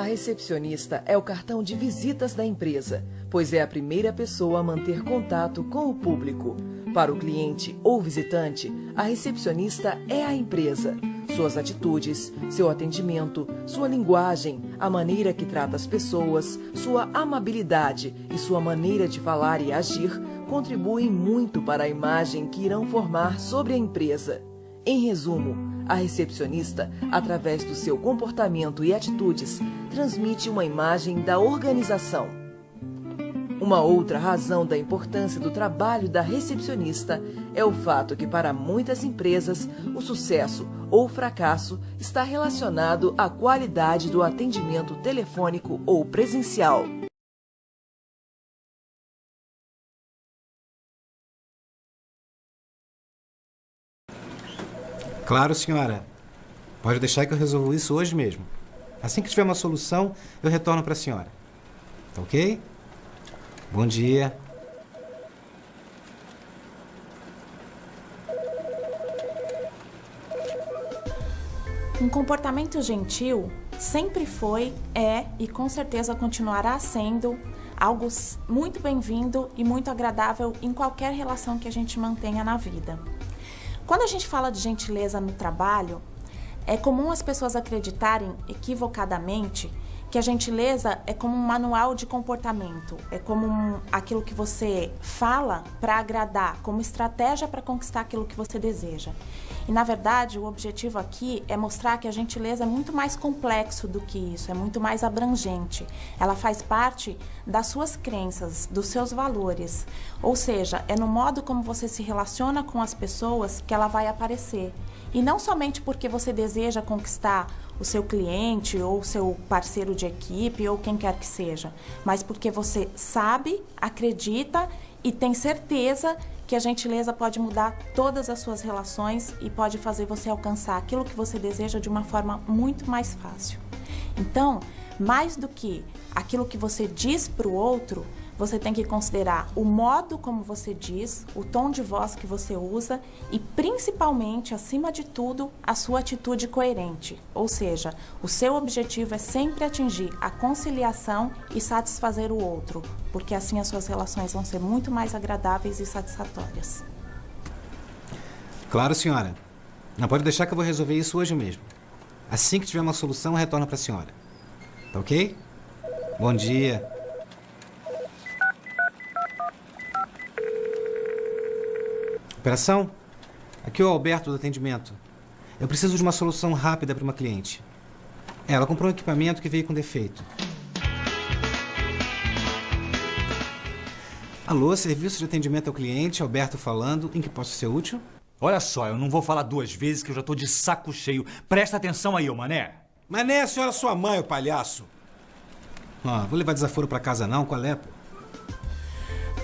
A recepcionista é o cartão de visitas da empresa, pois é a primeira pessoa a manter contato com o público. Para o cliente ou visitante, a recepcionista é a empresa. Suas atitudes, seu atendimento, sua linguagem, a maneira que trata as pessoas, sua amabilidade e sua maneira de falar e agir contribuem muito para a imagem que irão formar sobre a empresa. Em resumo, a recepcionista, através do seu comportamento e atitudes, transmite uma imagem da organização. Uma outra razão da importância do trabalho da recepcionista é o fato que, para muitas empresas, o sucesso ou fracasso está relacionado à qualidade do atendimento telefônico ou presencial. Claro, senhora. Pode deixar que eu resolvo isso hoje mesmo. Assim que tiver uma solução, eu retorno para a senhora. Tá ok? Bom dia. Um comportamento gentil sempre foi, é e com certeza continuará sendo algo muito bem-vindo e muito agradável em qualquer relação que a gente mantenha na vida. Quando a gente fala de gentileza no trabalho, é comum as pessoas acreditarem equivocadamente que a gentileza é como um manual de comportamento, é como aquilo que você fala para agradar, como estratégia para conquistar aquilo que você deseja. E, na verdade, o objetivo aqui é mostrar que a gentileza é muito mais complexo do que isso, é muito mais abrangente. Ela faz parte das suas crenças, dos seus valores. Ou seja, é no modo como você se relaciona com as pessoas que ela vai aparecer. E não somente porque você deseja conquistar o seu cliente ou o seu parceiro de equipe ou quem quer que seja, mas porque você sabe, acredita e tem certeza que a gentileza pode mudar todas as suas relações e pode fazer você alcançar aquilo que você deseja de uma forma muito mais fácil. Então, mais do que aquilo que você diz para o outro, você tem que considerar o modo como você diz, o tom de voz que você usa e, principalmente, acima de tudo, a sua atitude coerente. Ou seja, o seu objetivo é sempre atingir a conciliação e satisfazer o outro, porque assim as suas relações vão ser muito mais agradáveis e satisfatórias. Claro, senhora. Não pode deixar que eu vou resolver isso hoje mesmo. Assim que tiver uma solução, eu retorno para a senhora. Tá ok? Bom dia. Operação? Aqui é o Alberto do atendimento. Eu preciso de uma solução rápida para uma cliente. Ela comprou um equipamento que veio com defeito. Alô, serviço de atendimento ao cliente, Alberto falando. Em que posso ser útil? Olha só, eu não vou falar duas vezes que eu já tô de saco cheio. Presta atenção aí, ô Mané. Mané, a senhora é sua mãe, ô palhaço. Vou levar desaforo para casa não, qual é, pô?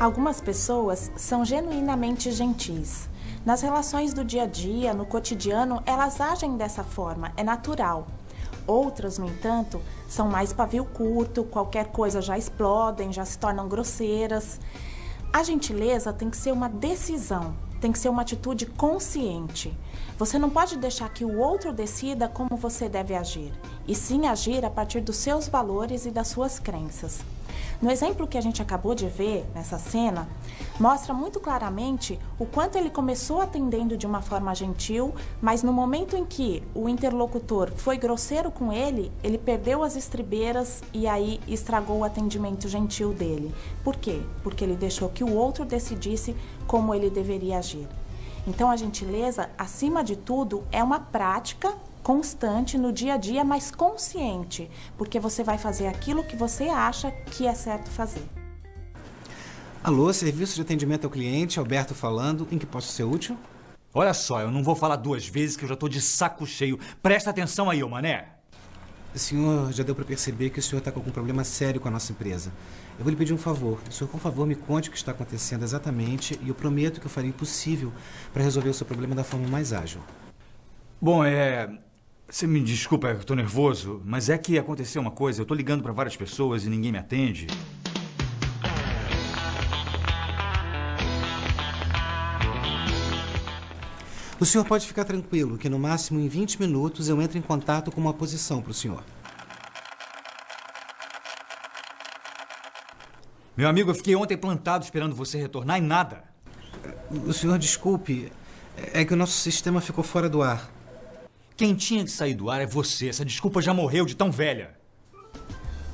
Algumas pessoas são genuinamente gentis. Nas relações do dia a dia, no cotidiano, elas agem dessa forma, é natural. Outras, no entanto, são mais pavio curto, qualquer coisa já explodem, já se tornam grosseiras. A gentileza tem que ser uma decisão, tem que ser uma atitude consciente. Você não pode deixar que o outro decida como você deve agir, e sim agir a partir dos seus valores e das suas crenças. No exemplo que a gente acabou de ver, nessa cena, mostra muito claramente o quanto ele começou atendendo de uma forma gentil, mas no momento em que o interlocutor foi grosseiro com ele, ele perdeu as estribeiras e aí estragou o atendimento gentil dele. Por quê? Porque ele deixou que o outro decidisse como ele deveria agir. Então, a gentileza, acima de tudo, é uma prática constante no dia a dia, mas consciente, porque você vai fazer aquilo que você acha que é certo fazer. Alô, serviço de atendimento ao cliente, Alberto falando. Em que posso ser útil? Olha só, eu não vou falar duas vezes que eu já tô de saco cheio. Presta atenção aí, ô Mané. Senhor, já deu para perceber que o senhor está com algum problema sério com a nossa empresa. Eu vou lhe pedir um favor. O senhor, por favor, me conte o que está acontecendo exatamente e eu prometo que eu farei o possível para resolver o seu problema da forma mais ágil. Bom, você me desculpa, eu tô nervoso, mas é que aconteceu uma coisa. Eu tô ligando para várias pessoas e ninguém me atende. O senhor pode ficar tranquilo que no máximo em 20 minutos eu entro em contato com uma posição para o senhor. Meu amigo, eu fiquei ontem plantado esperando você retornar e nada. O senhor desculpe, é que o nosso sistema ficou fora do ar. Quem tinha que sair do ar é você. Essa desculpa já morreu de tão velha.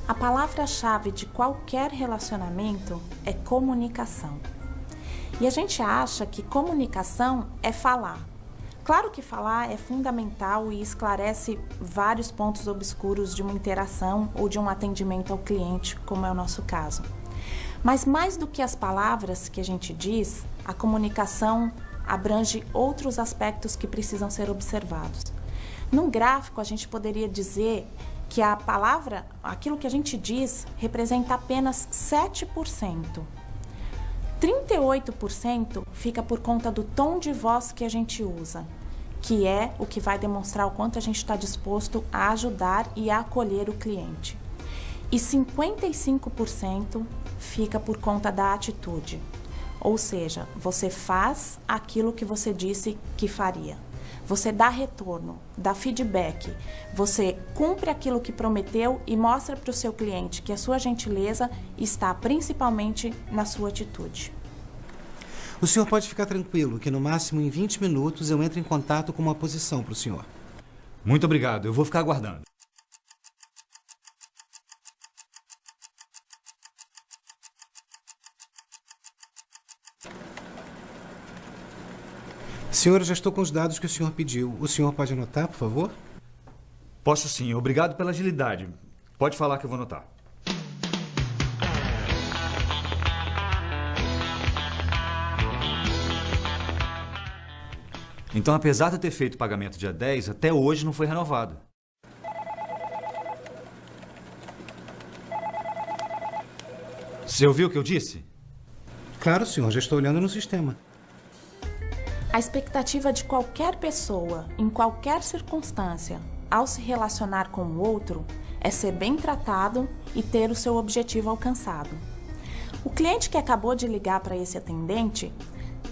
A palavra-chave de qualquer relacionamento é comunicação. E a gente acha que comunicação é falar. Claro que falar é fundamental e esclarece vários pontos obscuros de uma interação ou de um atendimento ao cliente, como é o nosso caso. Mas mais do que as palavras que a gente diz, a comunicação abrange outros aspectos que precisam ser observados. Num gráfico, a gente poderia dizer que a palavra, aquilo que a gente diz, representa apenas 7%. 38% fica por conta do tom de voz que a gente usa, que é o que vai demonstrar o quanto a gente está disposto a ajudar e a acolher o cliente. E 55% fica por conta da atitude, ou seja, você faz aquilo que você disse que faria. Você dá retorno, dá feedback, você cumpre aquilo que prometeu e mostra para o seu cliente que a sua gentileza está principalmente na sua atitude. O senhor pode ficar tranquilo que no máximo em 20 minutos eu entro em contato com uma posição para o senhor. Muito obrigado, eu vou ficar aguardando. Senhor, eu já estou com os dados que o senhor pediu. O senhor pode anotar, por favor? Posso sim, obrigado pela agilidade. Pode falar que eu vou anotar. Então, apesar de eu ter feito o pagamento dia 10, até hoje não foi renovado. Você ouviu o que eu disse? Claro, senhor, já estou olhando no sistema. A expectativa de qualquer pessoa, em qualquer circunstância, ao se relacionar com o outro, é ser bem tratado e ter o seu objetivo alcançado. O cliente que acabou de ligar para esse atendente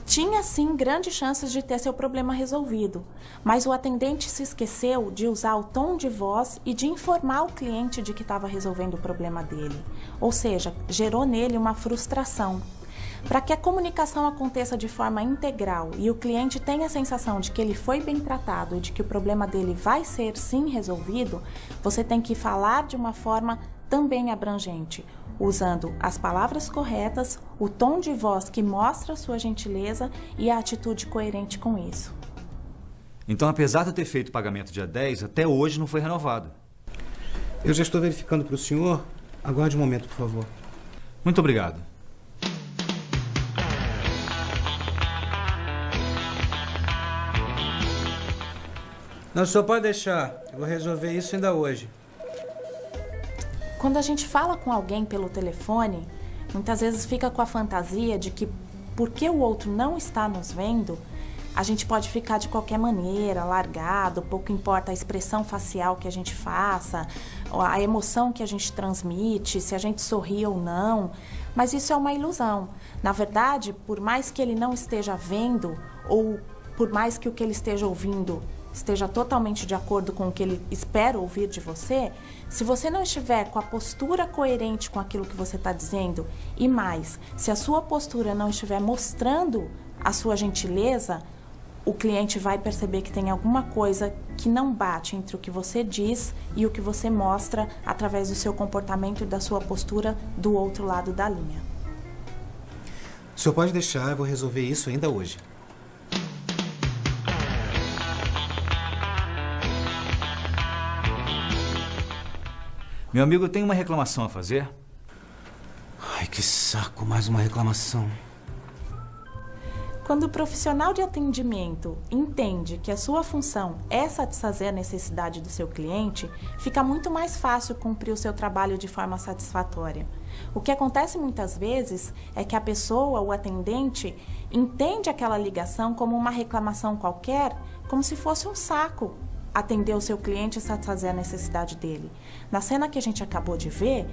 tinha sim grandes chances de ter seu problema resolvido, mas o atendente se esqueceu de usar o tom de voz e de informar o cliente de que estava resolvendo o problema dele, ou seja, gerou nele uma frustração. Para que a comunicação aconteça de forma integral e o cliente tenha a sensação de que ele foi bem tratado e de que o problema dele vai ser sim resolvido, você tem que falar de uma forma também abrangente, usando as palavras corretas, o tom de voz que mostra a sua gentileza e a atitude coerente com isso. Então, apesar de eu ter feito o pagamento dia 10, até hoje não foi renovado. Eu já estou verificando para o senhor. Aguarde um momento, por favor. Muito obrigado. Não, o senhor pode deixar. Eu vou resolver isso ainda hoje. Quando a gente fala com alguém pelo telefone, muitas vezes fica com a fantasia de que porque o outro não está nos vendo, a gente pode ficar de qualquer maneira, largado, pouco importa a expressão facial que a gente faça, a emoção que a gente transmite, se a gente sorri ou não, mas isso é uma ilusão. Na verdade, por mais que ele não esteja vendo ou por mais que o que ele esteja ouvindo esteja totalmente de acordo com o que ele espera ouvir de você, se você não estiver com a postura coerente com aquilo que você está dizendo, e mais, se a sua postura não estiver mostrando a sua gentileza, o cliente vai perceber que tem alguma coisa que não bate entre o que você diz e o que você mostra através do seu comportamento e da sua postura do outro lado da linha. O senhor pode deixar, eu vou resolver isso ainda hoje. Meu amigo, eu tenho uma reclamação a fazer. Ai, que saco, mais uma reclamação. Quando o profissional de atendimento entende que a sua função é satisfazer a necessidade do seu cliente, fica muito mais fácil cumprir o seu trabalho de forma satisfatória. O que acontece muitas vezes é que a pessoa, o atendente, entende aquela ligação como uma reclamação qualquer, como se fosse um saco atender o seu cliente e satisfazer a necessidade dele. Na cena que a gente acabou de ver,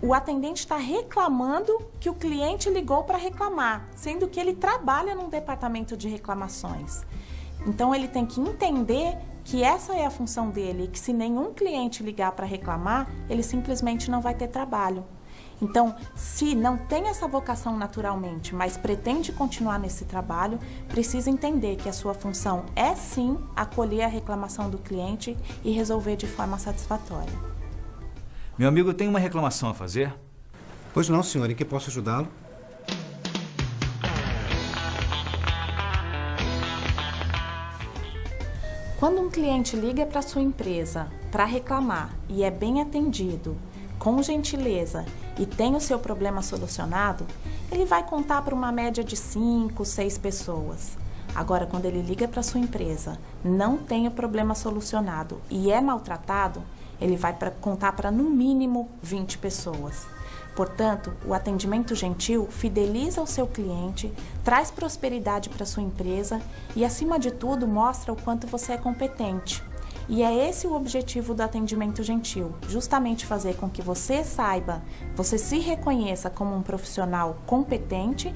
o atendente está reclamando que o cliente ligou para reclamar, sendo que ele trabalha num departamento de reclamações. Então ele tem que entender que essa é a função dele e que se nenhum cliente ligar para reclamar, ele simplesmente não vai ter trabalho. Então, se não tem essa vocação naturalmente, mas pretende continuar nesse trabalho, precisa entender que a sua função é sim acolher a reclamação do cliente e resolver de forma satisfatória. Meu amigo, eu tenho uma reclamação a fazer. Pois não, senhor. Em que posso ajudá-lo? Quando um cliente liga para sua empresa para reclamar e é bem atendido, com gentileza e tem o seu problema solucionado, ele vai contar para uma média de 5, 6 pessoas. Agora, quando ele liga para sua empresa, não tem o problema solucionado e é maltratado, ele vai contar para no mínimo 20 pessoas. Portanto, o atendimento gentil fideliza o seu cliente, traz prosperidade para sua empresa e, acima de tudo, mostra o quanto você é competente. E é esse o objetivo do atendimento gentil, justamente fazer com que você saiba, você se reconheça como um profissional competente,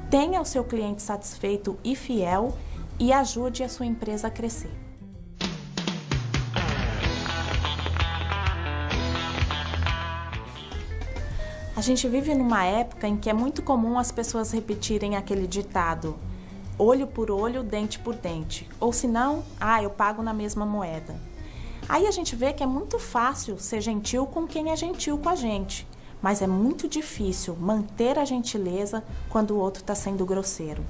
tenha o seu cliente satisfeito e fiel e ajude a sua empresa a crescer. A gente vive numa época em que é muito comum as pessoas repetirem aquele ditado: olho por olho, dente por dente. Ou se não, eu pago na mesma moeda. Aí a gente vê que é muito fácil ser gentil com quem é gentil com a gente, mas é muito difícil manter a gentileza quando o outro está sendo grosseiro.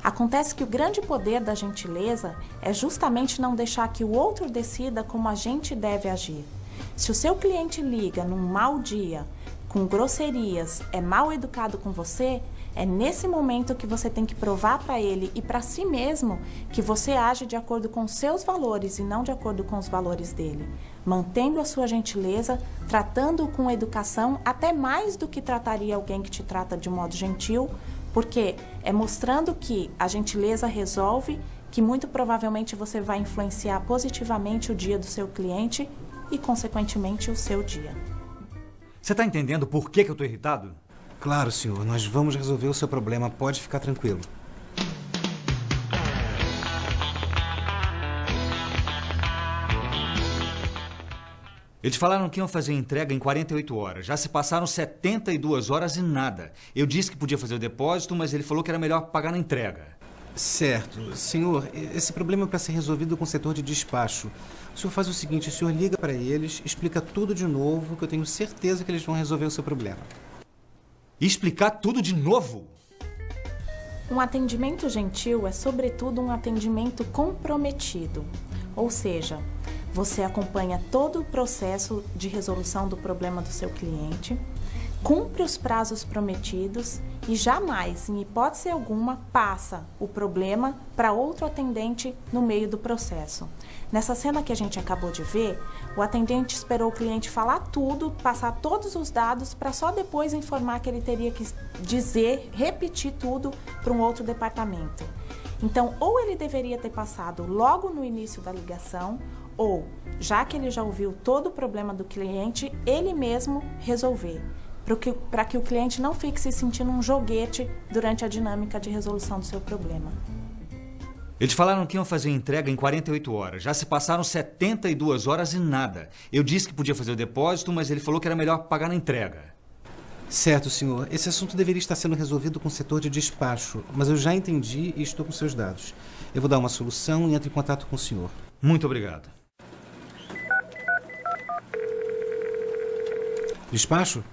Acontece que o grande poder da gentileza é justamente não deixar que o outro decida como a gente deve agir. Se o seu cliente liga num mau dia, com grosserias, é mal educado com você, é nesse momento que você tem que provar para ele e para si mesmo que você age de acordo com os seus valores e não de acordo com os valores dele, mantendo a sua gentileza, tratando-o com educação, até mais do que trataria alguém que te trata de modo gentil, porque é mostrando que a gentileza resolve, que muito provavelmente você vai influenciar positivamente o dia do seu cliente e, consequentemente, o seu dia. Você está entendendo por que eu estou irritado? Claro, senhor. Nós vamos resolver o seu problema. Pode ficar tranquilo. Eles falaram que iam fazer a entrega em 48 horas. Já se passaram 72 horas e nada. Eu disse que podia fazer o depósito, mas ele falou que era melhor pagar na entrega. Certo. Senhor, esse problema é para ser resolvido com o setor de despacho. O senhor faz o seguinte, o senhor liga para eles, explica tudo de novo, que eu tenho certeza que eles vão resolver o seu problema. Explicar tudo de novo? Um atendimento gentil é, sobretudo, um atendimento comprometido. Ou seja, você acompanha todo o processo de resolução do problema do seu cliente, cumpre os prazos prometidos e jamais, em hipótese alguma, passa o problema para outro atendente no meio do processo. Nessa cena que a gente acabou de ver, o atendente esperou o cliente falar tudo, passar todos os dados, para só depois informar que ele teria que dizer, repetir tudo para um outro departamento. Então, ou ele deveria ter passado logo no início da ligação, ou, já que ele já ouviu todo o problema do cliente, ele mesmo resolver, para que o cliente não fique se sentindo um joguete durante a dinâmica de resolução do seu problema. Eles falaram que iam fazer a entrega em 48 horas. Já se passaram 72 horas e nada. Eu disse que podia fazer o depósito, mas ele falou que era melhor pagar na entrega. Certo, senhor. Esse assunto deveria estar sendo resolvido com o setor de despacho, mas eu já entendi e estou com seus dados. Eu vou dar uma solução e entro em contato com o senhor. Muito obrigado. Despacho?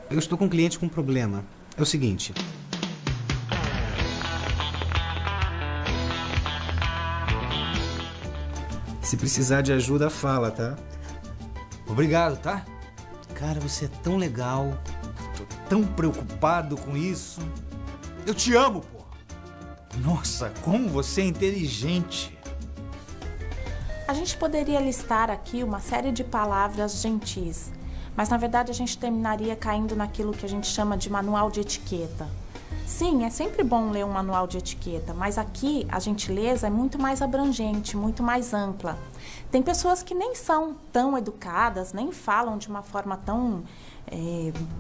Eu estou com um cliente com um problema. É o seguinte... Se precisar de ajuda, fala, tá? Obrigado, tá? Cara, você é tão legal. Tô tão preocupado com isso. Eu te amo, pô. Nossa, como você é inteligente. A gente poderia listar aqui uma série de palavras gentis, mas na verdade a gente terminaria caindo naquilo que a gente chama de manual de etiqueta. Sim, é sempre bom ler um manual de etiqueta, mas aqui a gentileza é muito mais abrangente, muito mais ampla. Tem pessoas que nem são tão educadas, nem falam de uma forma tão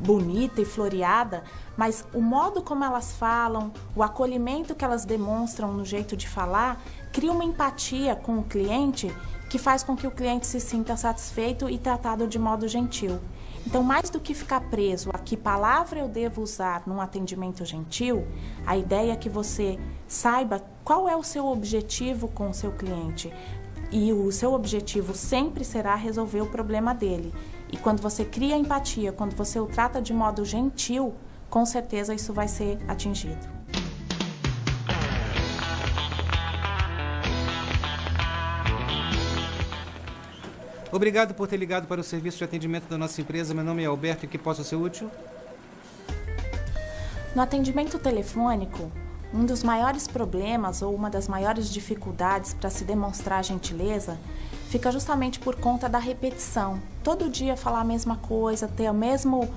bonita e floreada, mas o modo como elas falam, o acolhimento que elas demonstram no jeito de falar, cria uma empatia com o cliente que faz com que o cliente se sinta satisfeito e tratado de modo gentil. Então, mais do que ficar preso a que palavra eu devo usar num atendimento gentil, a ideia é que você saiba qual é o seu objetivo com o seu cliente. E o seu objetivo sempre será resolver o problema dele. E quando você cria empatia, quando você o trata de modo gentil, com certeza isso vai ser atingido. Obrigado por ter ligado para o serviço de atendimento da nossa empresa. Meu nome é Alberto e que possa ser útil? No atendimento telefônico, um dos maiores problemas ou uma das maiores dificuldades para se demonstrar gentileza fica justamente por conta da repetição. Todo dia falar a mesma coisa, ter o mesmo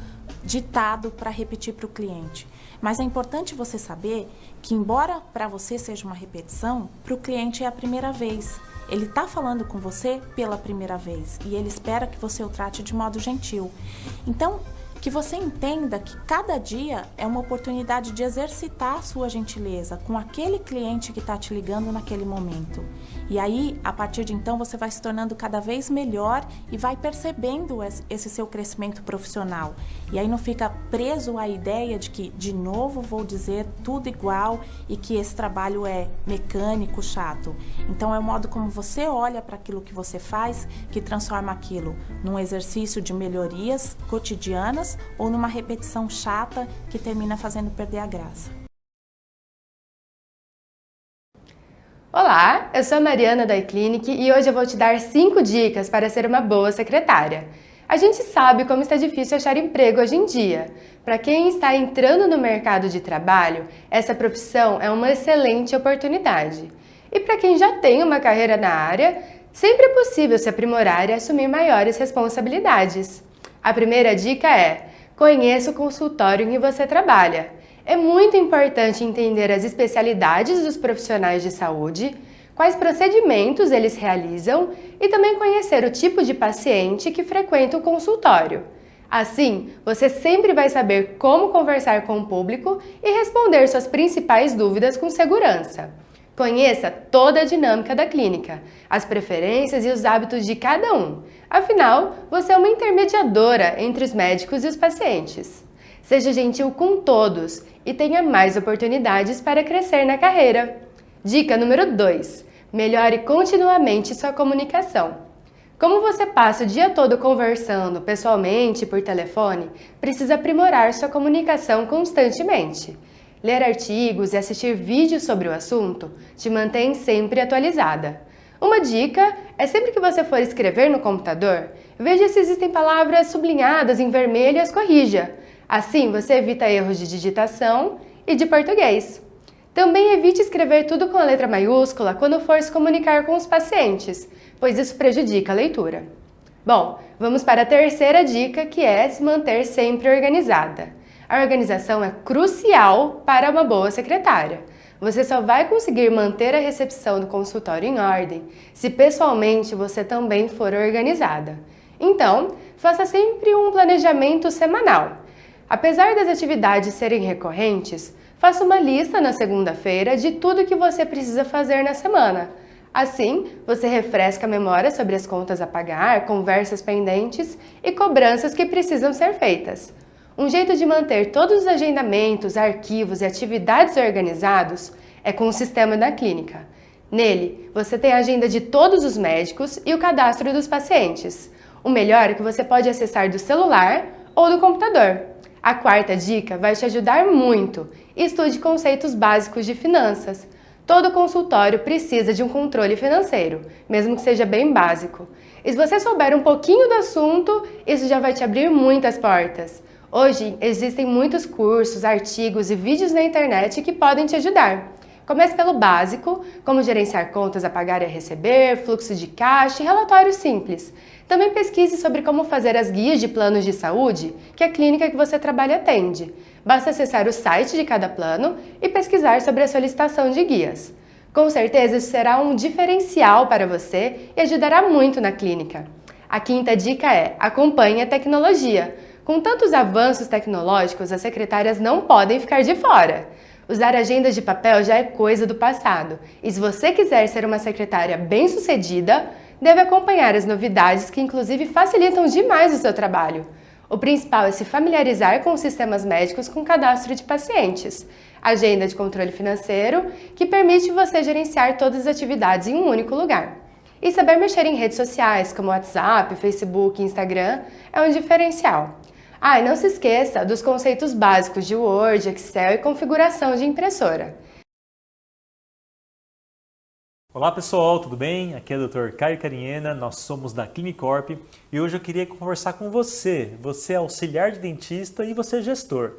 ditado para repetir para o cliente. Mas é importante você saber que, embora para você seja uma repetição, para o cliente é a primeira vez. Ele está falando com você pela primeira vez e ele espera que você o trate de modo gentil. Então, que você entenda que cada dia é uma oportunidade de exercitar a sua gentileza com aquele cliente que está te ligando naquele momento. E aí, a partir de então, você vai se tornando cada vez melhor e vai percebendo esse seu crescimento profissional. E aí não fica preso à ideia de que, de novo, vou dizer tudo igual e que esse trabalho é mecânico, chato. Então, é o modo como você olha para aquilo que você faz que transforma aquilo num exercício de melhorias cotidianas ou numa repetição chata que termina fazendo perder a graça. Olá, eu sou a Mariana da iClinic e hoje eu vou te dar 5 dicas para ser uma boa secretária. A gente sabe como está difícil achar emprego hoje em dia. Para quem está entrando no mercado de trabalho, essa profissão é uma excelente oportunidade. E para quem já tem uma carreira na área, sempre é possível se aprimorar e assumir maiores responsabilidades. A primeira dica é: conheça o consultório em que você trabalha. É muito importante entender as especialidades dos profissionais de saúde, quais procedimentos eles realizam e também conhecer o tipo de paciente que frequenta o consultório. Assim, você sempre vai saber como conversar com o público e responder suas principais dúvidas com segurança. Conheça toda a dinâmica da clínica, as preferências e os hábitos de cada um. Afinal, você é uma intermediadora entre os médicos e os pacientes. Seja gentil com todos e tenha mais oportunidades para crescer na carreira. Dica número 2. Melhore continuamente sua comunicação. Como você passa o dia todo conversando pessoalmente e por telefone, precisa aprimorar sua comunicação constantemente. Ler artigos e assistir vídeos sobre o assunto te mantém sempre atualizada. Uma dica é sempre que você for escrever no computador, veja se existem palavras sublinhadas em vermelho e as corrija. Assim, você evita erros de digitação e de português. Também evite escrever tudo com a letra maiúscula quando for se comunicar com os pacientes, pois isso prejudica a leitura. Bom, vamos para a terceira dica, que é se manter sempre organizada. A organização é crucial para uma boa secretária. Você só vai conseguir manter a recepção do consultório em ordem se pessoalmente você também for organizada. Então, faça sempre um planejamento semanal. Apesar das atividades serem recorrentes, faça uma lista na segunda-feira de tudo que você precisa fazer na semana. Assim, você refresca a memória sobre as contas a pagar, conversas pendentes e cobranças que precisam ser feitas. Um jeito de manter todos os agendamentos, arquivos e atividades organizados é com o sistema da clínica. Nele, você tem a agenda de todos os médicos e o cadastro dos pacientes. O melhor é que você pode acessar do celular ou do computador. A quarta dica vai te ajudar muito. Estude conceitos básicos de finanças. Todo consultório precisa de um controle financeiro, mesmo que seja bem básico. E se você souber um pouquinho do assunto, isso já vai te abrir muitas portas. Hoje, existem muitos cursos, artigos e vídeos na internet que podem te ajudar. Comece pelo básico, como gerenciar contas a pagar e a receber, fluxo de caixa e relatórios simples. Também pesquise sobre como fazer as guias de planos de saúde que a clínica que você trabalha atende. Basta acessar o site de cada plano e pesquisar sobre a solicitação de guias. Com certeza, isso será um diferencial para você e ajudará muito na clínica. A quinta dica é: acompanhe a tecnologia. Com tantos avanços tecnológicos, as secretárias não podem ficar de fora. Usar agendas de papel já é coisa do passado, e se você quiser ser uma secretária bem-sucedida, deve acompanhar as novidades que inclusive facilitam demais o seu trabalho. O principal é se familiarizar com os sistemas médicos com cadastro de pacientes, agenda de controle financeiro, que permite você gerenciar todas as atividades em um único lugar. E saber mexer em redes sociais como WhatsApp, Facebook e Instagram é um diferencial. E não se esqueça dos conceitos básicos de Word, Excel e configuração de impressora. Olá pessoal, tudo bem? Aqui é o Dr. Caio Carinhena, nós somos da Clinicorp e hoje eu queria conversar com você. Você é auxiliar de dentista e você é gestor.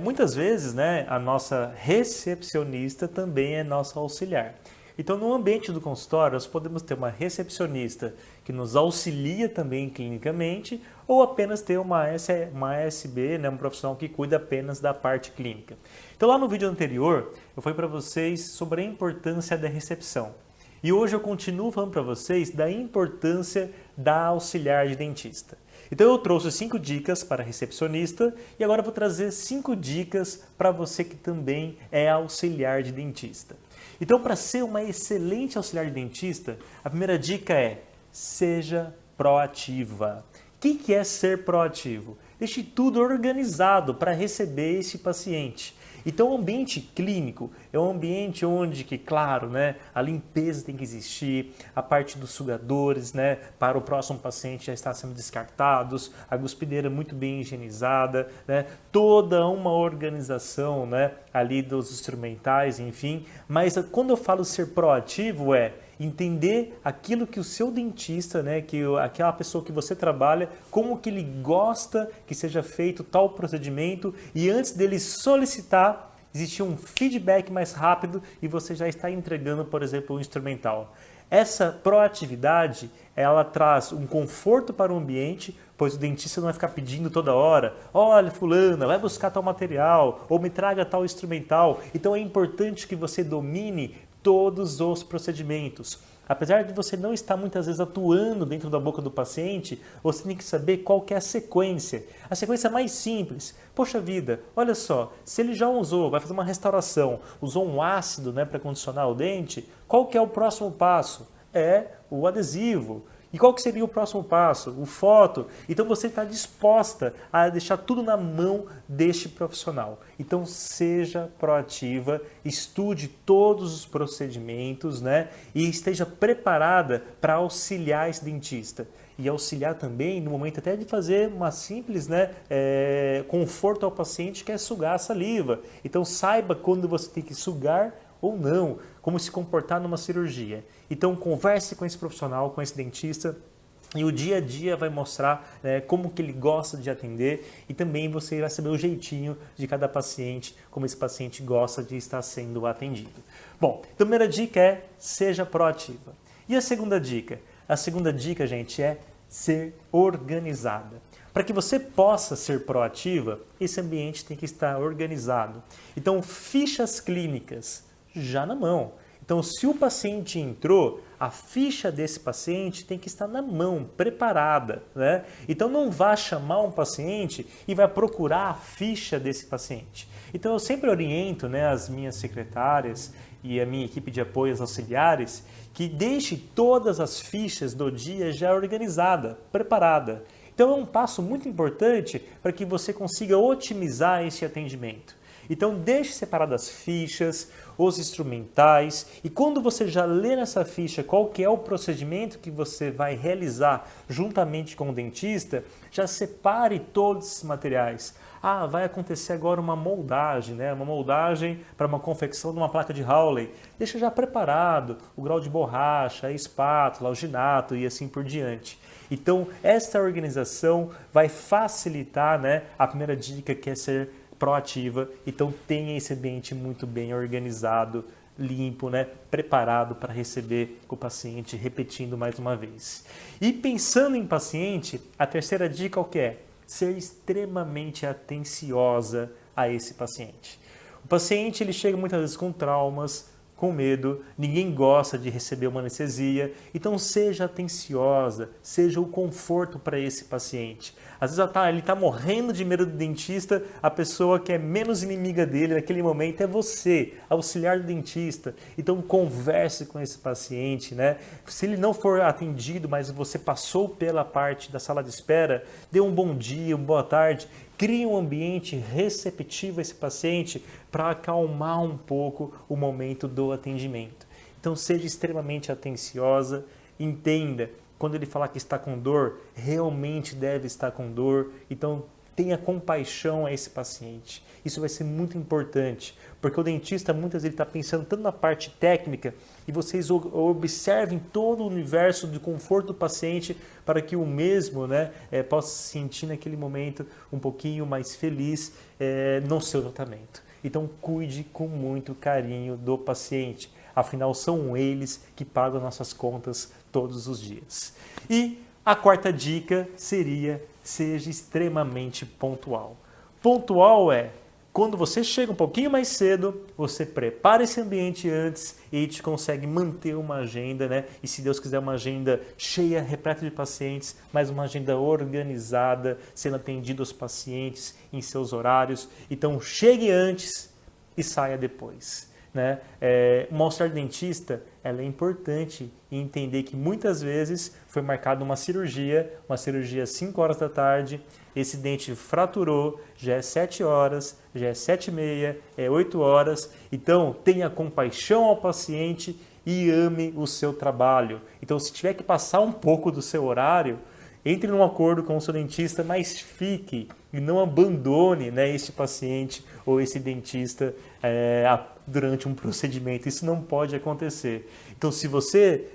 Muitas vezes, né, a nossa recepcionista também é nossa auxiliar. Então, no ambiente do consultório, nós podemos ter uma recepcionista que nos auxilia também clinicamente ou apenas ter uma ASB, né, um profissional que cuida apenas da parte clínica. Então, lá no vídeo anterior, eu falei para vocês sobre a importância da recepção. E hoje eu continuo falando para vocês da importância da auxiliar de dentista. Então, eu trouxe 5 dicas para a recepcionista e agora eu vou trazer 5 dicas para você que também é auxiliar de dentista. Então, para ser uma excelente auxiliar de dentista, a primeira dica é: seja proativa. O que é ser proativo? Deixe tudo organizado para receber esse paciente. Então, o ambiente clínico é um ambiente onde, claro, né, a limpeza tem que existir, a parte dos sugadores, né, para o próximo paciente já está sendo descartados, a cuspideira muito bem higienizada, né, toda uma organização, né, ali dos instrumentais, enfim. Mas quando eu falo ser proativo é entender aquilo que o seu dentista, né, aquela pessoa que você trabalha, como que ele gosta que seja feito tal procedimento e antes dele solicitar, existir um feedback mais rápido e você já está entregando, por exemplo, um instrumental. Essa proatividade, ela traz um conforto para o ambiente, pois o dentista não vai ficar pedindo toda hora: olha, fulana, vai buscar tal material, ou me traga tal instrumental. Então é importante que você domine todos os procedimentos. Apesar de você não estar muitas vezes atuando dentro da boca do paciente, você tem que saber qual que é a sequência. A sequência mais simples. Poxa vida, olha só, se ele já usou, vai fazer uma restauração, usou um ácido, né, para condicionar o dente, qual que é o próximo passo? É o adesivo. E qual que seria o próximo passo? O foto. Então você está disposta a deixar tudo na mão deste profissional. Então seja proativa, estude todos os procedimentos, né? E esteja preparada para auxiliar esse dentista. E auxiliar também no momento até de fazer uma simples, né, conforto ao paciente que é sugar a saliva. Então saiba quando você tem que sugar ou não, como se comportar numa cirurgia. Então converse com esse profissional, com esse dentista, e o dia a dia vai mostrar, né, como que ele gosta de atender e também você vai saber o jeitinho de cada paciente, como esse paciente gosta de estar sendo atendido. Bom, então a primeira dica é: seja proativa. E a segunda dica? A segunda dica, gente, é ser organizada. Para que você possa ser proativa, esse ambiente tem que estar organizado. Então, fichas clínicas já na mão. Então, se o paciente entrou, a ficha desse paciente tem que estar na mão, preparada, né? Então, não vá chamar um paciente e vai procurar a ficha desse paciente. Então, eu sempre oriento, né, as minhas secretárias e a minha equipe de apoio aos auxiliares que deixe todas as fichas do dia já organizada, preparada. Então, é um passo muito importante para que você consiga otimizar esse atendimento. Então, deixe separadas as fichas, os instrumentais, e quando você já lê nessa ficha qual que é o procedimento que você vai realizar juntamente com o dentista, já separe todos esses materiais. Vai acontecer agora uma moldagem, né? Uma moldagem para uma confecção de uma placa de Hawley. Deixa já preparado o grau de borracha, a espátula, o alginato e assim por diante. Então, esta organização vai facilitar, né, a primeira dica, que é ser proativa. Então, tenha esse ambiente muito bem organizado, limpo, né, preparado para receber o paciente, repetindo mais uma vez. E pensando em paciente, a terceira dica, o que é? Ser extremamente atenciosa a esse paciente. O paciente, ele chega muitas vezes com traumas, com medo, ninguém gosta de receber uma anestesia, então seja atenciosa, seja o conforto para esse paciente. Às vezes ele está morrendo de medo do dentista, a pessoa que é menos inimiga dele naquele momento é você, auxiliar do dentista. Então converse com esse paciente, né? Se ele não for atendido, mas você passou pela parte da sala de espera, dê um bom dia, uma boa tarde, crie um ambiente receptivo a esse paciente para acalmar um pouco o momento do atendimento. Então seja extremamente atenciosa, entenda, quando ele falar que está com dor, realmente deve estar com dor, então tenha compaixão a esse paciente. Isso vai ser muito importante, porque o dentista muitas vezes está pensando tanto na parte técnica e vocês observem todo o universo de conforto do paciente para que o mesmo, né, possa se sentir naquele momento um pouquinho mais feliz no seu tratamento. Então cuide com muito carinho do paciente, afinal são eles que pagam nossas contas todos os dias. E a quarta dica seria: seja extremamente pontual. Pontual é quando você chega um pouquinho mais cedo, você prepara esse ambiente antes e te consegue manter uma agenda, né? E se Deus quiser, uma agenda cheia, repleta de pacientes, mas uma agenda organizada, sendo atendido aos pacientes em seus horários. Então chegue antes e saia depois, né? Uma auxiliar dentista, ela é importante em entender que muitas vezes foi marcada uma cirurgia às 5 horas da tarde, esse dente fraturou, já é 7 horas, já é 7h30, é 8 horas, então tenha compaixão ao paciente e ame o seu trabalho. Então se tiver que passar um pouco do seu horário, entre num acordo com o seu dentista, mas fique e não abandone, né, este paciente ou esse dentista durante um procedimento. Isso não pode acontecer. Então, se você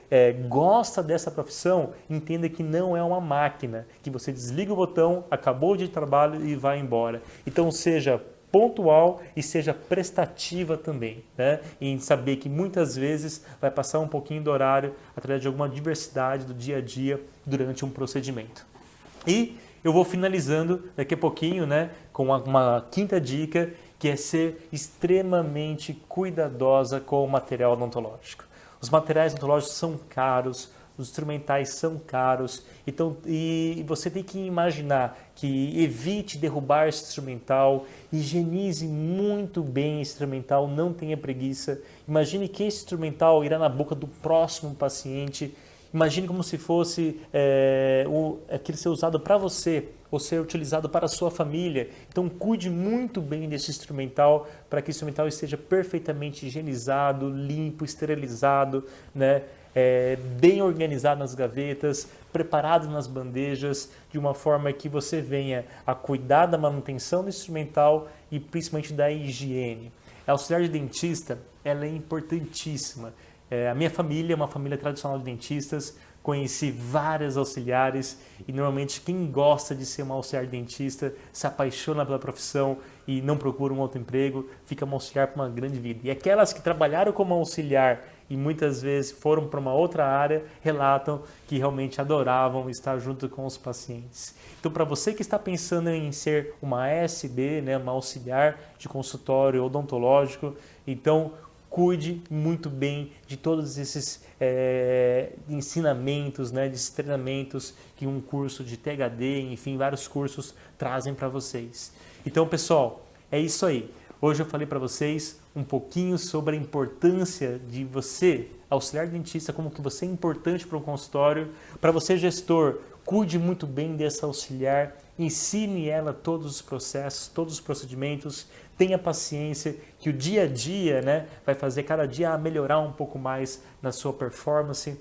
gosta dessa profissão, entenda que não é uma máquina, que você desliga o botão, acabou o dia de trabalho e vai embora. Então, seja pontual e seja prestativa também, né? Em saber que muitas vezes vai passar um pouquinho do horário através de alguma diversidade do dia a dia durante um procedimento. E eu vou finalizando daqui a pouquinho, né, com uma quinta dica, que é ser extremamente cuidadosa com o material odontológico. Os materiais odontológicos são caros, os instrumentais são caros, então, e você tem que imaginar que evite derrubar esse instrumental, higienize muito bem esse instrumental, não tenha preguiça. Imagine que esse instrumental irá na boca do próximo paciente. Imagine como se fosse aquele ser usado para você ou ser utilizado para a sua família. Então cuide muito bem desse instrumental para que o instrumental esteja perfeitamente higienizado, limpo, esterilizado, né? Bem organizado nas gavetas, preparado nas bandejas, de uma forma que você venha a cuidar da manutenção do instrumental e principalmente da higiene. A auxiliar de dentista, ela é importantíssima. A minha família é uma família tradicional de dentistas, conheci várias auxiliares e normalmente quem gosta de ser uma auxiliar de dentista se apaixona pela profissão e não procura um outro emprego, fica uma auxiliar para uma grande vida. E aquelas que trabalharam como auxiliar e muitas vezes foram para uma outra área, relatam que realmente adoravam estar junto com os pacientes. Então, para você que está pensando em ser uma ASD, né, uma auxiliar de consultório odontológico, então cuide muito bem de todos esses ensinamentos, né, de treinamentos que um curso de THD, enfim, vários cursos trazem para vocês. Então, pessoal, é isso aí. Hoje eu falei para vocês um pouquinho sobre a importância de você, auxiliar dentista, como que você é importante para um consultório. Para você, gestor, cuide muito bem dessa auxiliar, ensine ela todos os processos, todos os procedimentos, tenha paciência, que o dia a dia, né, vai fazer cada dia melhorar um pouco mais na sua performance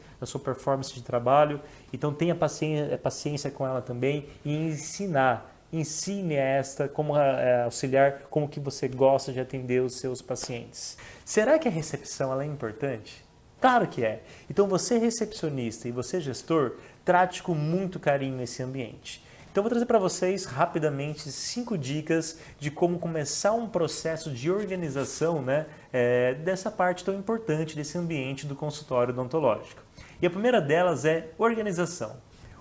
de trabalho. Então tenha paciência com ela também e ensine esta como auxiliar, como que você gosta de atender os seus pacientes. Será que a recepção ela é importante? Claro que é. Então você recepcionista e você gestor, trate com muito carinho esse ambiente. Então eu vou trazer para vocês rapidamente 5 dicas de como começar um processo de organização, né, dessa parte tão importante desse ambiente do consultório odontológico. E a primeira delas é organização.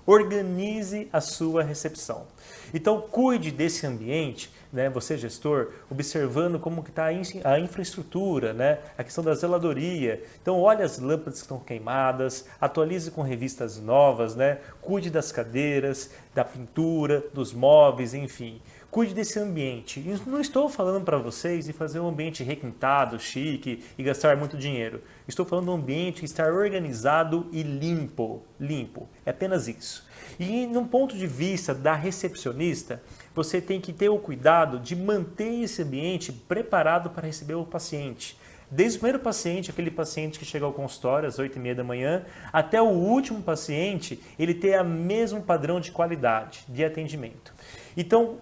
Organize a sua recepção. Então, cuide desse ambiente, né, você gestor, observando como que está a infraestrutura, né, a questão da zeladoria. Então, olhe as lâmpadas que estão queimadas, atualize com revistas novas, né, cuide das cadeiras, da pintura, dos móveis, enfim. Cuide desse ambiente. E não estou falando para vocês de fazer um ambiente requintado, chique e gastar muito dinheiro. Estou falando de um ambiente estar organizado e limpo. Limpo. É apenas isso. E num ponto de vista da recepcionista, você tem que ter o cuidado de manter esse ambiente preparado para receber o paciente. Desde o primeiro paciente, aquele paciente que chega ao consultório às 8h30 da manhã, até o último paciente, ele ter o mesmo padrão de qualidade de atendimento. Então,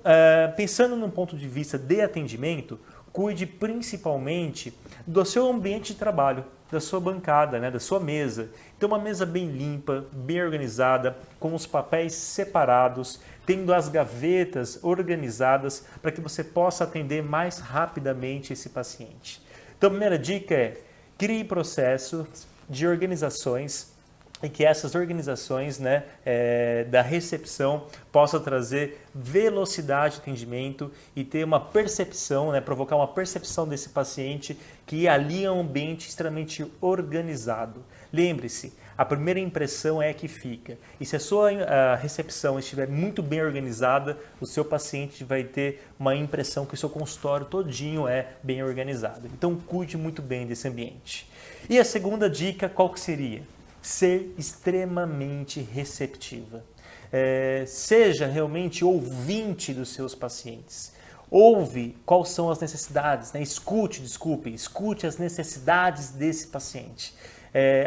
pensando num ponto de vista de atendimento, cuide principalmente do seu ambiente de trabalho, da sua bancada, né, da sua mesa. Então, uma mesa bem limpa, bem organizada, com os papéis separados, tendo as gavetas organizadas para que você possa atender mais rapidamente esse paciente. Então, a primeira dica é: crie processos de organizações e que essas organizações, né, da recepção possam trazer velocidade de atendimento e ter uma percepção, né, provocar uma percepção desse paciente que ali é um ambiente extremamente organizado. Lembre-se, a primeira impressão é a que fica. E se a sua recepção estiver muito bem organizada, o seu paciente vai ter uma impressão que o seu consultório todinho é bem organizado. Então, cuide muito bem desse ambiente. E a segunda dica, qual que seria? Ser extremamente receptiva. Seja realmente ouvinte dos seus pacientes. Ouve quais são as necessidades, né? Escute as necessidades desse paciente.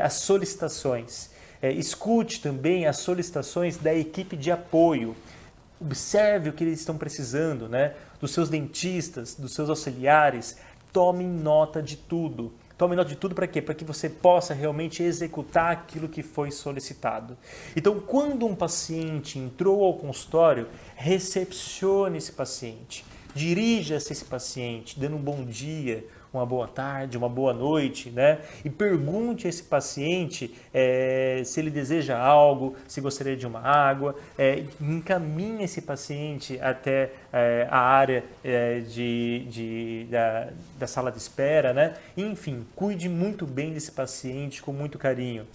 As solicitações. Escute também as solicitações da equipe de apoio. Observe o que eles estão precisando, né? Dos seus dentistas, dos seus auxiliares. Tome nota de tudo. Tome nota de tudo para quê? Para que você possa realmente executar aquilo que foi solicitado. Então, quando um paciente entrou ao consultório, recepcione esse paciente. Dirija-se a esse paciente, dando um bom dia, uma boa tarde, uma boa noite, né? E pergunte a esse paciente se ele deseja algo, se gostaria de uma água, encaminhe esse paciente até a área da sala de espera, né? Enfim, cuide muito bem desse paciente com muito carinho.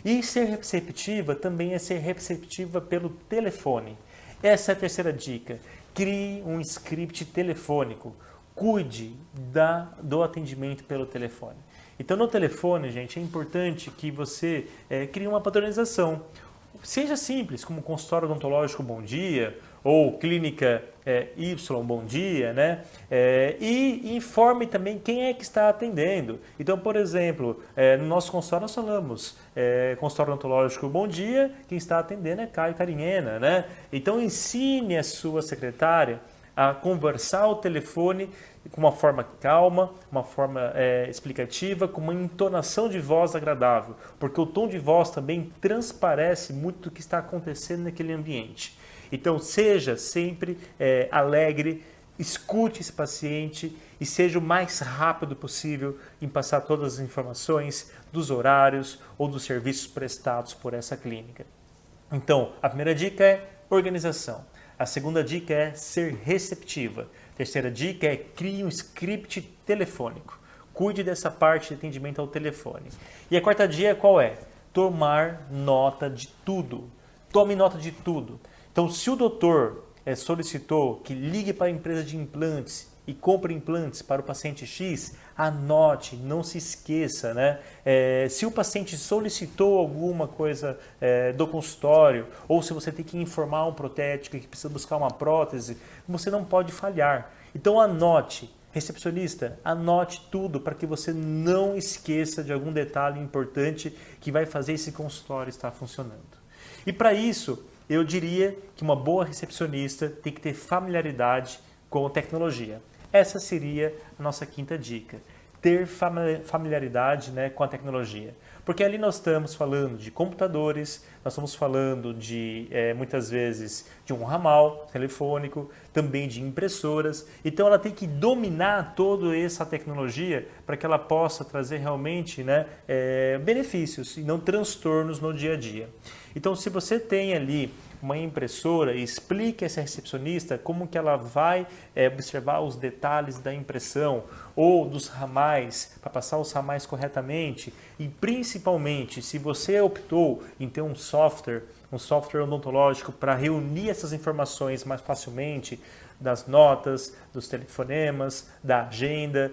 E ser receptiva também é ser receptiva pelo telefone. Essa é a terceira dica. Crie um script telefônico. Cuide do atendimento pelo telefone. Então, no telefone, gente, é importante que você crie uma padronização. Seja simples, como consultório odontológico bom dia, ou clínica Y bom dia, né? E informe também quem é que está atendendo. Então, por exemplo, no nosso consultório nós falamos consultório odontológico bom dia, quem está atendendo é Caio Carinhena, né? Então, ensine a sua secretária a conversar ao telefone com uma forma calma, uma forma explicativa, com uma entonação de voz agradável, porque o tom de voz também transparece muito do que está acontecendo naquele ambiente. Então, seja sempre alegre, escute esse paciente e seja o mais rápido possível em passar todas as informações dos horários ou dos serviços prestados por essa clínica. Então, a primeira dica é organização. A segunda dica é ser receptiva. A terceira dica é crie um script telefônico. Cuide dessa parte de atendimento ao telefone. E a quarta dica qual é? Tomar nota de tudo. Tome nota de tudo. Então, se o doutor solicitou que ligue para a empresa de implantes e compre implantes para o paciente X, anote, não se esqueça, né? Se o paciente solicitou alguma coisa do consultório, ou se você tem que informar um protético que precisa buscar uma prótese, você não pode falhar. Então anote, recepcionista, anote tudo para que você não esqueça de algum detalhe importante que vai fazer esse consultório estar funcionando. E para isso, eu diria que uma boa recepcionista tem que ter familiaridade com a tecnologia. Essa seria a nossa quinta dica, ter familiaridade, né, com a tecnologia. Porque ali nós estamos falando de computadores, nós estamos falando de, muitas vezes, de um ramal telefônico, também de impressoras. Então ela tem que dominar toda essa tecnologia para que ela possa trazer realmente, né, benefícios e não transtornos no dia a dia. Então, se você tem ali uma impressora, explique a essa recepcionista como que ela vai observar os detalhes da impressão ou dos ramais, para passar os ramais corretamente. E principalmente, se você optou em ter um software odontológico para reunir essas informações mais facilmente, das notas, dos telefonemas, da agenda,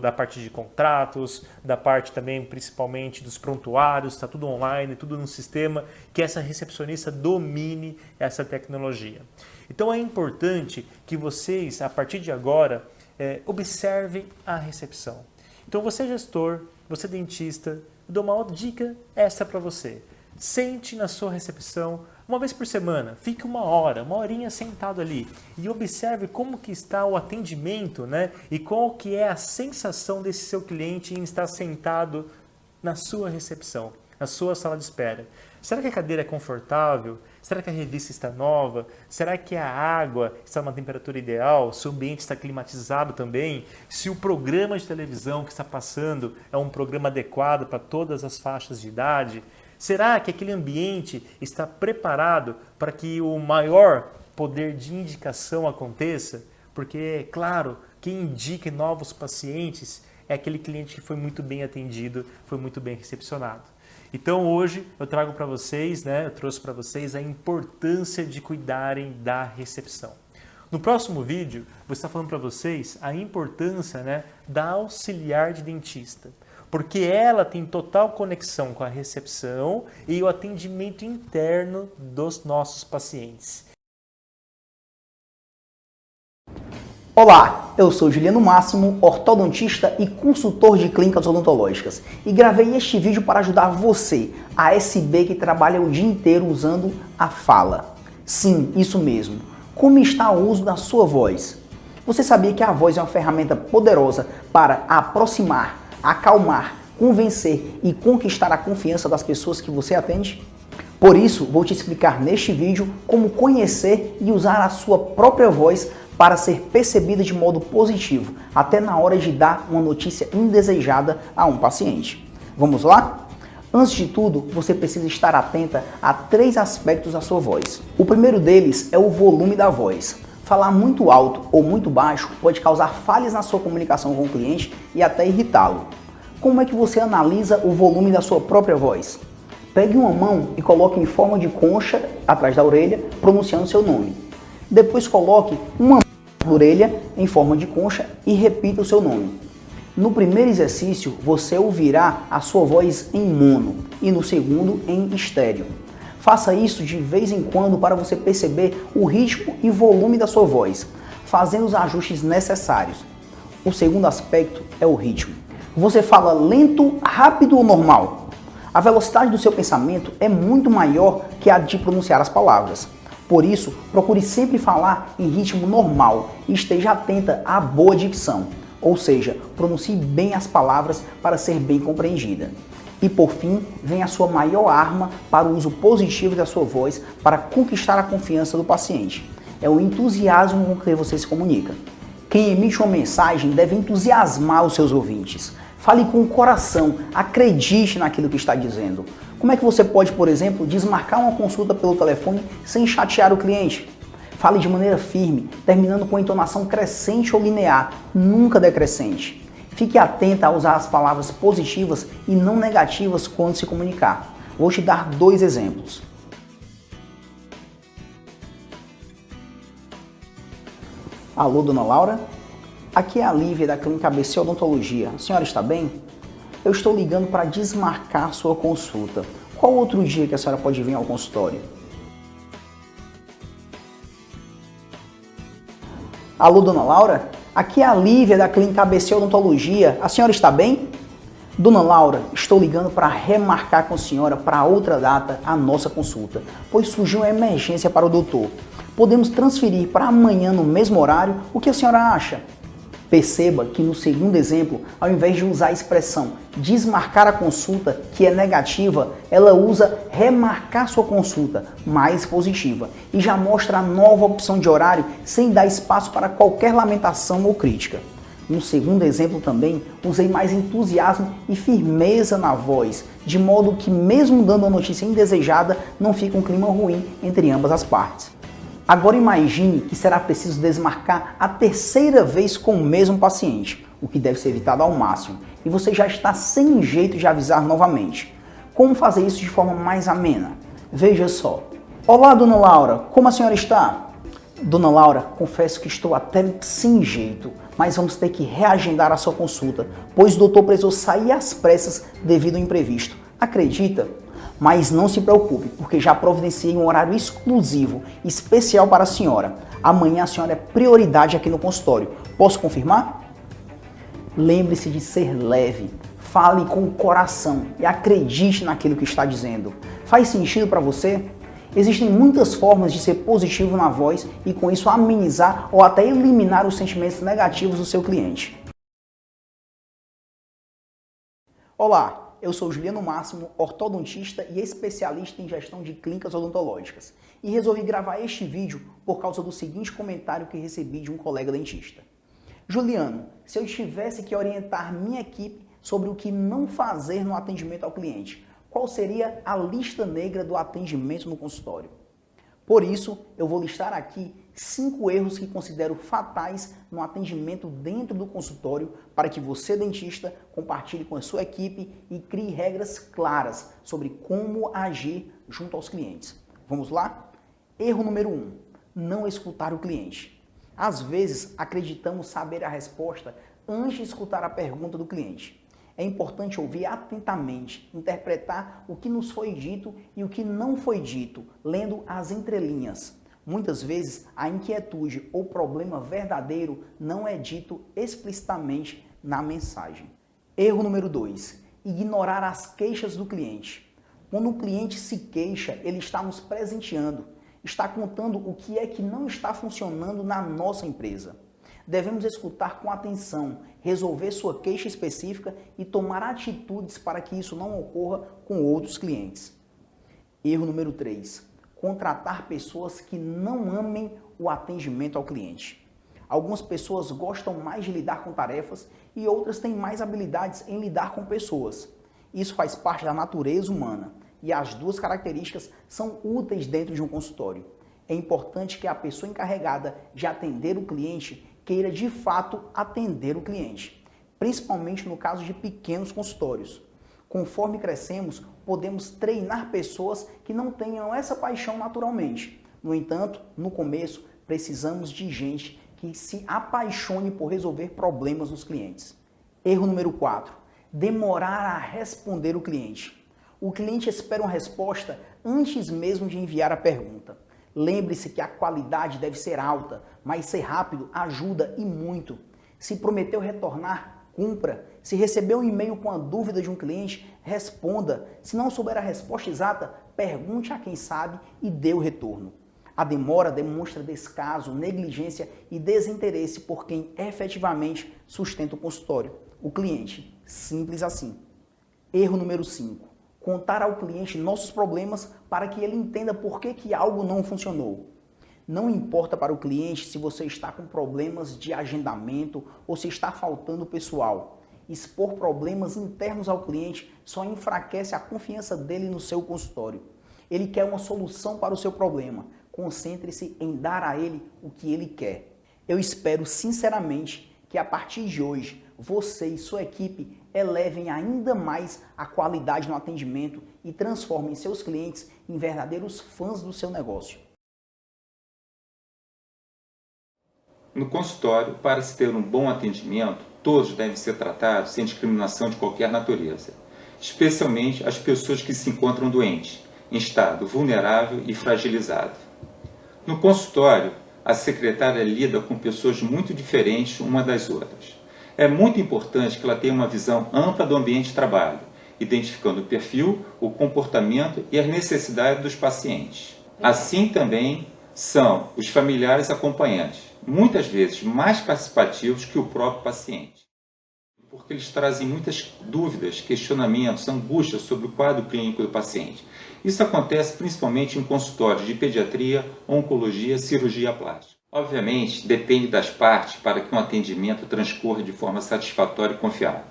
da parte de contratos, da parte também principalmente dos prontuários, está tudo online, tudo no sistema, que essa recepcionista domine essa tecnologia. Então é importante que vocês, a partir de agora, observem a recepção. Então você gestor, você dentista, eu dou uma dica extra para você. Sente na sua recepção uma vez por semana, fique uma horinha sentado ali e observe como que está o atendimento, né? E qual que é a sensação desse seu cliente em estar sentado na sua recepção, na sua sala de espera. Será que a cadeira é confortável? Será que a revista está nova? Será que a água está numa temperatura ideal? Se o ambiente está climatizado também? Se o programa de televisão que está passando é um programa adequado para todas as faixas de idade? Será que aquele ambiente está preparado para que o maior poder de indicação aconteça? Porque, é claro, quem indica novos pacientes é aquele cliente que foi muito bem atendido, foi muito bem recepcionado. Então hoje eu trago para vocês, eu trouxe para vocês a importância de cuidarem da recepção. No próximo vídeo, vou estar falando para vocês a importância da auxiliar de dentista. Porque ela tem total conexão com a recepção e o atendimento interno dos nossos pacientes. Olá, eu sou Juliano Máximo, ortodontista e consultor de clínicas odontológicas, e gravei este vídeo para ajudar você, a SB que trabalha o dia inteiro usando a fala. Sim, isso mesmo. Como está o uso da sua voz? Você sabia que a voz é uma ferramenta poderosa para aproximar, acalmar, convencer e conquistar a confiança das pessoas que você atende? Por isso, vou te explicar neste vídeo como conhecer e usar a sua própria voz para ser percebida de modo positivo, até na hora de dar uma notícia indesejada a um paciente. Vamos lá? Antes de tudo, você precisa estar atenta a 3 aspectos da sua voz. O primeiro deles é o volume da voz. Falar muito alto ou muito baixo pode causar falhas na sua comunicação com o cliente e até irritá-lo. Como é que você analisa o volume da sua própria voz? Pegue uma mão e coloque em forma de concha atrás da orelha, pronunciando seu nome. Depois coloque uma mão na orelha em forma de concha e repita o seu nome. No primeiro exercício, você ouvirá a sua voz em mono e no segundo em estéreo. Faça isso de vez em quando para você perceber o ritmo e volume da sua voz, fazendo os ajustes necessários. O segundo aspecto é o ritmo. Você fala lento, rápido ou normal? A velocidade do seu pensamento é muito maior que a de pronunciar as palavras. Por isso, procure sempre falar em ritmo normal e esteja atenta à boa dicção, ou seja, pronuncie bem as palavras para ser bem compreendida. E por fim, vem a sua maior arma para o uso positivo da sua voz para conquistar a confiança do paciente. É o entusiasmo com que você se comunica. Quem emite uma mensagem deve entusiasmar os seus ouvintes. Fale com o coração, acredite naquilo que está dizendo. Como é que você pode, por exemplo, desmarcar uma consulta pelo telefone sem chatear o cliente? Fale de maneira firme, terminando com entonação crescente ou linear, nunca decrescente. Fique atenta a usar as palavras positivas e não negativas quando se comunicar. Vou te dar 2 exemplos. Alô, dona Laura? Aqui é a Lívia da Clínica ABC Odontologia. A senhora está bem? Eu estou ligando para desmarcar sua consulta. Qual outro dia que a senhora pode vir ao consultório? Alô, dona Laura? Aqui é a Lívia da Clínica ABC Odontologia. A senhora está bem? Dona Laura, estou ligando para remarcar com a senhora para outra data a nossa consulta, pois surgiu uma emergência para o doutor. Podemos transferir para amanhã no mesmo horário? O que a senhora acha? Perceba que no segundo exemplo, ao invés de usar a expressão desmarcar a consulta, que é negativa, ela usa remarcar sua consulta, mais positiva, e já mostra a nova opção de horário sem dar espaço para qualquer lamentação ou crítica. Um segundo exemplo também, usei mais entusiasmo e firmeza na voz, de modo que mesmo dando uma notícia indesejada, não fica um clima ruim entre ambas as partes. Agora imagine que será preciso desmarcar a terceira vez com o mesmo paciente, o que deve ser evitado ao máximo, e você já está sem jeito de avisar novamente. Como fazer isso de forma mais amena? Veja só. Olá, dona Laura, como a senhora está? Dona Laura, confesso que estou até sem jeito, mas vamos ter que reagendar a sua consulta, pois o doutor precisou sair às pressas devido ao imprevisto. Acredita? Mas não se preocupe, porque já providenciei um horário exclusivo, especial para a senhora. Amanhã a senhora é prioridade aqui no consultório. Posso confirmar? Lembre-se de ser leve, fale com o coração e acredite naquilo que está dizendo. Faz sentido para você? Existem muitas formas de ser positivo na voz e com isso amenizar ou até eliminar os sentimentos negativos do seu cliente. Olá, eu sou Juliano Máximo, ortodontista e especialista em gestão de clínicas odontológicas e resolvi gravar este vídeo por causa do seguinte comentário que recebi de um colega dentista. Juliano, se eu tivesse que orientar minha equipe sobre o que não fazer no atendimento ao cliente, qual seria a lista negra do atendimento no consultório? Por isso, eu vou listar aqui 5 erros que considero fatais no atendimento dentro do consultório para que você, dentista, compartilhe com a sua equipe e crie regras claras sobre como agir junto aos clientes. Vamos lá? Erro número 1. Não escutar o cliente. Às vezes, acreditamos saber a resposta antes de escutar a pergunta do cliente. É importante ouvir atentamente, interpretar o que nos foi dito e o que não foi dito, lendo as entrelinhas. Muitas vezes, a inquietude ou problema verdadeiro não é dito explicitamente na mensagem. Erro número 2. Ignorar as queixas do cliente. Quando o cliente se queixa, ele está nos presenteando, está contando o que é que não está funcionando na nossa empresa. Devemos escutar com atenção, resolver sua queixa específica e tomar atitudes para que isso não ocorra com outros clientes. Erro número 3. Contratar pessoas que não amem o atendimento ao cliente. Algumas pessoas gostam mais de lidar com tarefas e outras têm mais habilidades em lidar com pessoas. Isso faz parte da natureza humana e as duas características são úteis dentro de um consultório. É importante que a pessoa encarregada de atender o cliente queira de fato atender o cliente, principalmente no caso de pequenos consultórios. Conforme crescemos, podemos treinar pessoas que não tenham essa paixão naturalmente. No entanto, no começo, precisamos de gente que se apaixone por resolver problemas dos clientes. Erro número 4. Demorar a responder o cliente. O cliente espera uma resposta antes mesmo de enviar a pergunta. Lembre-se que a qualidade deve ser alta, mas ser rápido ajuda e muito. Se prometeu retornar, cumpra. Se recebeu um e-mail com a dúvida de um cliente, responda. Se não souber a resposta exata, pergunte a quem sabe e dê o retorno. A demora demonstra descaso, negligência e desinteresse por quem efetivamente sustenta o consultório, o cliente. Simples assim. Erro número 5. Contar ao cliente nossos problemas para que ele entenda por que algo não funcionou. Não importa para o cliente se você está com problemas de agendamento ou se está faltando pessoal. Expor problemas internos ao cliente só enfraquece a confiança dele no seu consultório. Ele quer uma solução para o seu problema. Concentre-se em dar a ele o que ele quer. Eu espero sinceramente que a partir de hoje você e sua equipe elevem ainda mais a qualidade no atendimento e transformem seus clientes em verdadeiros fãs do seu negócio. No consultório, para se ter um bom atendimento, todos devem ser tratados sem discriminação de qualquer natureza, especialmente as pessoas que se encontram doentes, em estado vulnerável e fragilizado. No consultório, a secretária lida com pessoas muito diferentes uma das outras. É muito importante que ela tenha uma visão ampla do ambiente de trabalho, identificando o perfil, o comportamento e as necessidades dos pacientes. Assim também são os familiares acompanhantes, muitas vezes mais participativos que o próprio paciente, porque eles trazem muitas dúvidas, questionamentos, angústias sobre o quadro clínico do paciente. Isso acontece principalmente em consultórios de pediatria, oncologia, cirurgia plástica. Obviamente, depende das partes para que um atendimento transcorra de forma satisfatória e confiável.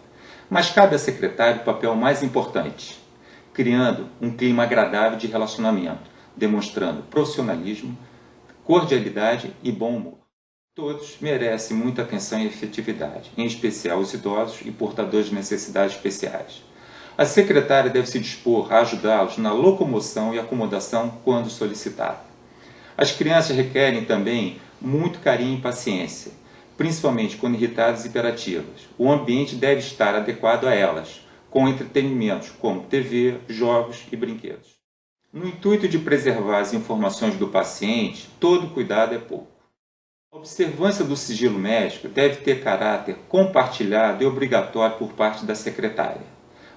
Mas cabe à secretária o papel mais importante, criando um clima agradável de relacionamento, demonstrando profissionalismo, cordialidade e bom humor. Todos merecem muita atenção e efetividade, em especial os idosos e portadores de necessidades especiais. A secretária deve se dispor a ajudá-los na locomoção e acomodação quando solicitado. As crianças requerem também muito carinho e paciência, principalmente quando irritadas e hiperativas. O ambiente deve estar adequado a elas, com entretenimentos como TV, jogos e brinquedos. No intuito de preservar as informações do paciente, todo cuidado é pouco. A observância do sigilo médico deve ter caráter compartilhado e obrigatório por parte da secretária,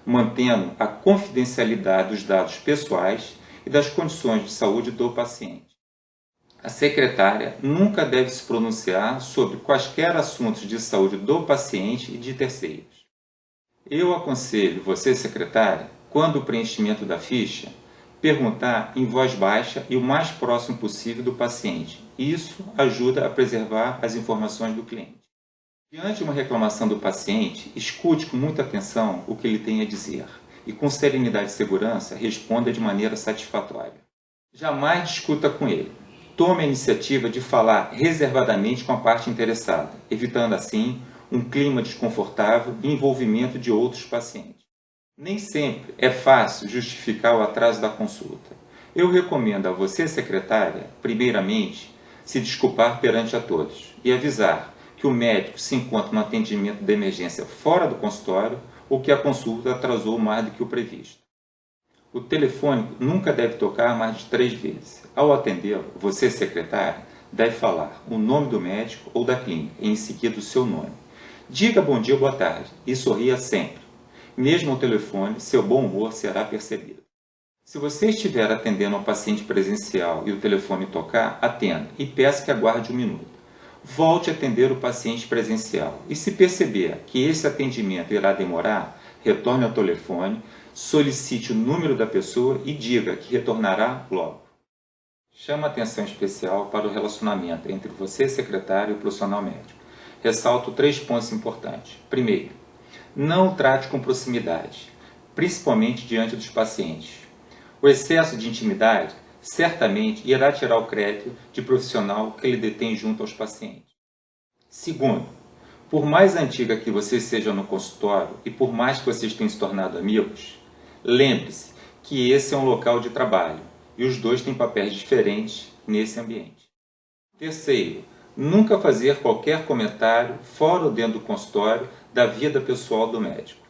mantendo a confidencialidade dos dados pessoais e das condições de saúde do paciente. A secretária nunca deve se pronunciar sobre quaisquer assuntos de saúde do paciente e de terceiros. Eu aconselho você, secretária, quando o preenchimento da ficha, perguntar em voz baixa e o mais próximo possível do paciente. Isso ajuda a preservar as informações do cliente. Diante de uma reclamação do paciente, escute com muita atenção o que ele tem a dizer e, com serenidade e segurança, responda de maneira satisfatória. Jamais discuta com ele. Tome a iniciativa de falar reservadamente com a parte interessada, evitando assim um clima desconfortável e envolvimento de outros pacientes. Nem sempre é fácil justificar o atraso da consulta. Eu recomendo a você, secretária, primeiramente, se desculpar perante a todos e avisar que o médico se encontra no atendimento de emergência fora do consultório ou que a consulta atrasou mais do que o previsto. O telefone nunca deve tocar mais de 3 vezes. Ao atendê-lo, você, secretária, deve falar o nome do médico ou da clínica e em seguida o seu nome. Diga bom dia ou boa tarde e sorria sempre. Mesmo ao telefone, seu bom humor será percebido. Se você estiver atendendo um paciente presencial e o telefone tocar, atenda e peça que aguarde 1 minuto. Volte a atender o paciente presencial e, se perceber que esse atendimento irá demorar, retorne ao telefone, solicite o número da pessoa e diga que retornará logo. Chama atenção especial para o relacionamento entre você, secretário, e o profissional médico. Ressalto 3 pontos importantes. Primeiro, não o trate com proximidade, principalmente diante dos pacientes. O excesso de intimidade certamente irá tirar o crédito de profissional que ele detém junto aos pacientes. Segundo, por mais antiga que vocês sejam no consultório e por mais que vocês tenham se tornado amigos, lembre-se que esse é um local de trabalho e os dois têm papéis diferentes nesse ambiente. Terceiro, nunca fazer qualquer comentário fora ou dentro do consultório da vida pessoal do médico.